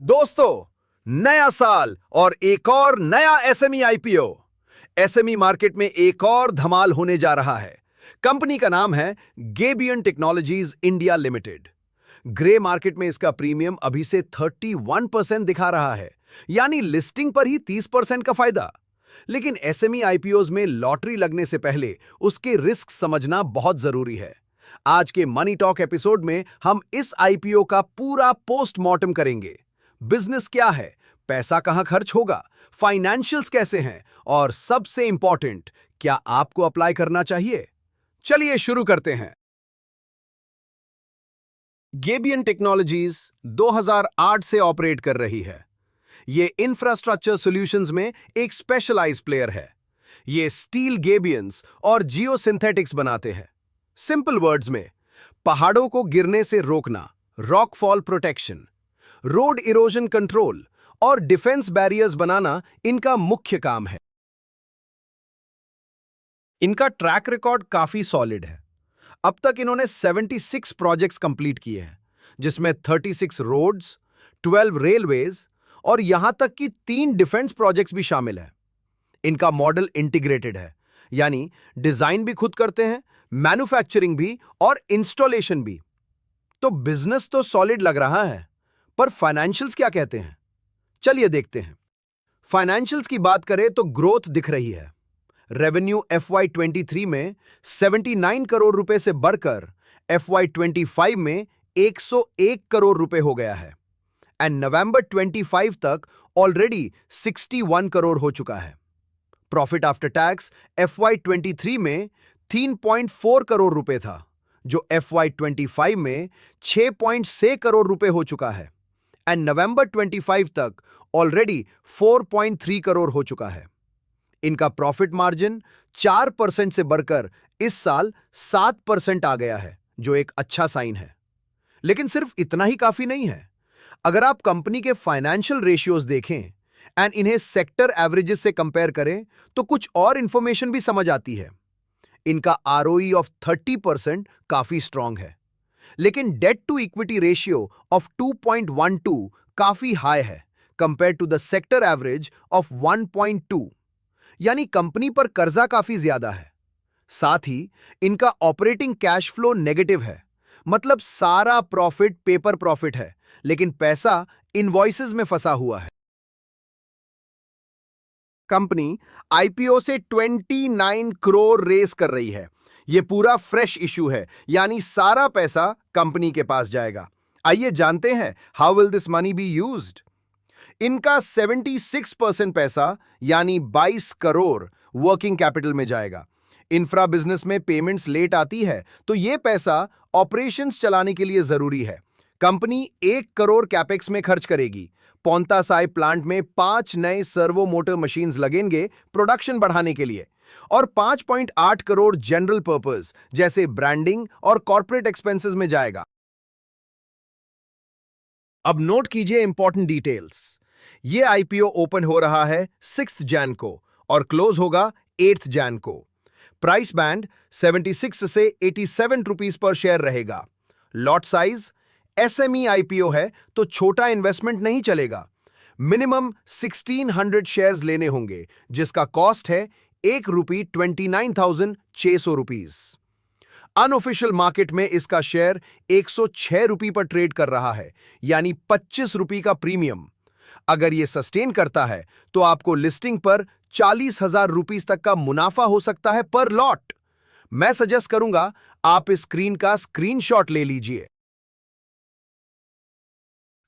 दोस्तों, नया साल और एक और नया एसएमई आईपीओ। एसएमई मार्केट में एक और धमाल होने जा रहा है। कंपनी का नाम है gabion technologies India limited. Grey market में इसका प्रीमियम अभी से 31% दिखा रहा है, यानी लिस्टिंग पर ही 30% का फायदा। लेकिन एसएमई आईपीओज में लॉटरी लगने से पहले उसके रिस्क समझना बहुत जरूरी है। आज के मनी टॉक एपिसोड में हम इस आईपीओ का पूरा पोस्टमार्टम करेंगे। बिजनेस क्या है, पैसा कहां खर्च होगा, फाइनेंशियल्स कैसे हैं और सबसे इंपॉर्टेंट, क्या आपको अप्लाई करना चाहिए। चलिए शुरू करते हैं। गेबियन टेक्नोलॉजीज 2008 से ऑपरेट कर रही है। ये इंफ्रास्ट्रक्चर सॉल्यूशंस में एक स्पेशलाइज्ड प्लेयर है। ये स्टील गेबियंस और जियो सिंथेटिक्स बनाते हैं। सिंपल वर्ड्स में, पहाड़ों को गिरने से रोकना, rock fall protection, road erosion control और डिफेंस बैरियर्स बनाना इनका मुख्य काम है। इनका ट्रैक रिकॉर्ड काफी सॉलिड है। अब तक इन्होंने 76 प्रोजेक्ट्स कंप्लीट किए हैं, जिसमें 36 रोड्स, 12 रेलवेज और यहां तक कि 3 डिफेंस प्रोजेक्ट्स भी शामिल हैं। इनका मॉडल इंटीग्रेटेड है, यानी डिजाइन भी खुद करते हैं, मैन्युफैक्चरिंग भी और इंस्टॉलेशन भी। तो बिजनेस तो सॉलिड लग रहा है, पर फाइनेंशियल्स क्या कहते हैं, चलिए देखते हैं। फाइनेंशियल्स की बात करें तो ग्रोथ दिख रही है। रेवेन्यू FY23 में 79 करोड़ रुपए से बढ़कर FY25 में 101 करोड़ रुपए हो गया है एंड नवंबर 25 तक ऑलरेडी 61 करोड़ हो चुका है। प्रॉफिट आफ्टर टैक्स FY23 में 3.4 करोड़ रुपए था, जो FY25 में 6.6 करोड़ रुपए हो चुका है एंड नवंबर 25 तक ऑलरेडी 4.3 करोड़ हो चुका है। इनका प्रॉफिट मार्जिन 4% से बढ़कर इस साल 7% आ गया है, जो एक अच्छा साइन है। लेकिन सिर्फ इतना ही काफी नहीं है। अगर आप कंपनी के फाइनेंशियल रेशियोज देखें एंड इन्हें सेक्टर एवरेजेस से कंपेयर करें तो कुछ और इंफॉर्मेशन भी समझ आती है। इनका ROE ऑफ 30% काफी स्ट्रांग है, लेकिन debt to equity ratio of 2.12 काफी हाई है compare to the sector average of 1.2, यानी कंपनी पर कर्जा काफी ज्यादा है। साथ ही इनका ऑपरेटिंग कैश फ्लो नेगेटिव है, मतलब सारा प्रॉफिट पेपर प्रॉफिट है, लेकिन पैसा इनवॉइसेस में फंसा हुआ है। कंपनी आईपीओ से 29 करोड़ रेस कर रही है। यह पूरा फ्रेश इशू है, यानी सारा पैसा कंपनी के पास जाएगा। आइए जानते हैं how will this money be used. इनका 76% पैसा यानी 22 करोड़ वर्किंग कैपिटल में जाएगा। इंफ्रा बिजनेस में पेमेंट्स लेट आती है, तो यह पैसा ऑपरेशंस चलाने के लिए जरूरी है। कंपनी 1 करोड़ कैपेक्स में खर्च करेगी। पोंता साई प्लांट में 5 नए सर्वो मोटर मशीन्स लगेंगे प्रोडक्शन बढ़ाने के लिए, और 5.8 करोड़ जनरल पर्पस जैसे ब्रांडिंग और कॉर्पोरेट एक्सपेंसेस में जाएगा। अब नोट कीजिए इंपॉर्टेंट डिटेल्स। यह आईपीओ ओपन हो रहा है 6 जैन को और क्लोज होगा 8 जैन को। प्राइस बैंड 76 से 87 रुपीस पर शेयर रहेगा। लॉट साइज, एसएमई आईपीओ है तो छोटा इन्वेस्टमेंट नहीं चलेगा। मिनिमम 1600 शेयर्स लेने होंगे, जिसका कॉस्ट है ₹1,29,600 रुपीस। अनऑफिशियल मार्केट में इसका शेयर 106 रुपये पर ट्रेड कर रहा है, यानी 25 रुपये का प्रीमियम। अगर यह सस्टेन करता है तो आपको लिस्टिंग पर 40,000 रुपीस तक का मुनाफा हो सकता है पर लॉट। मैं सजेस्ट करूंगा आप इस स्क्रीन का स्क्रीनशॉट ले लीजिए।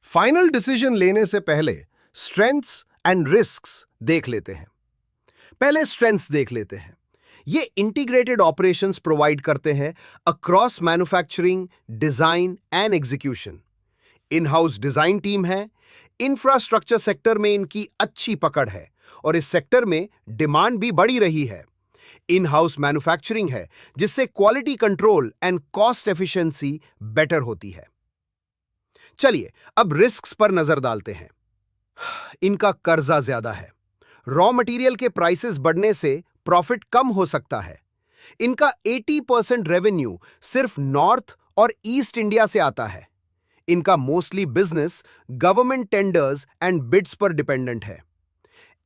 फाइनल डिसीजन लेने से पहले स्ट्रेंथ्स एंड रिस्क्स देख लेते हैं। पहले स्ट्रेंथ्स देख लेते हैं। ये इंटीग्रेटेड ऑपरेशंस प्रोवाइड करते हैं across manufacturing, design and execution. In house design team है। इंफ्रास्ट्रक्चर सेक्टर में इनकी अच्छी पकड़ है और इस सेक्टर में डिमांड भी बढ़ी रही है। इन हाउस मैन्युफैक्चरिंग है, जिससे quality control and cost efficiency better होती है। चलिए अब रिस्क्स पर नजर डालते हैं। इनका कर्जा ज्यादा है। रॉ मटेरियल के प्राइसेस बढ़ने से प्रॉफिट कम हो सकता है। इनका 80% रेवेन्यू सिर्फ नॉर्थ और ईस्ट इंडिया से आता है। इनका mostly business government tenders and bids पर डिपेंडेंट है।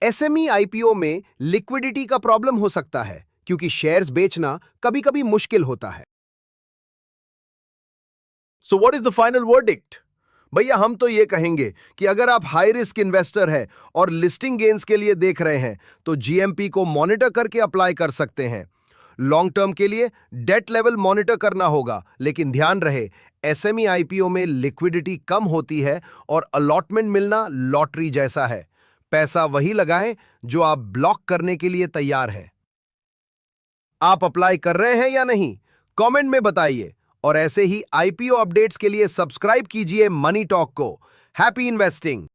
एसएमई आईपीओ में लिक्विडिटी का प्रॉब्लम हो सकता है क्योंकि शेयर्स बेचना कभी-कभी मुश्किल होता है। So what is the final verdict? भैया हम तो ये कहेंगे कि अगर आप हाई रिस्क इन्वेस्टर हैं और लिस्टिंग गेन्स के लिए देख रहे हैं तो जीएमपी को मॉनिटर करके अप्लाई कर सकते हैं। लॉन्ग टर्म के लिए डेट लेवल मॉनिटर करना होगा, लेकिन ध्यान रहे एसएमई आईपीओ में लिक्विडिटी कम होती है और अलॉटमेंट मिलना लॉटरी जैसा है। पैसा वही लगाएं जो आप ब्लॉक करने के लिए तैयार हैं। आप अप्लाई कर रहे हैं या नहीं, कमेंट में बताइए और ऐसे ही आईपीओ अपडेट्स के लिए सब्सक्राइब कीजिए मनी टॉक को। Happy investing.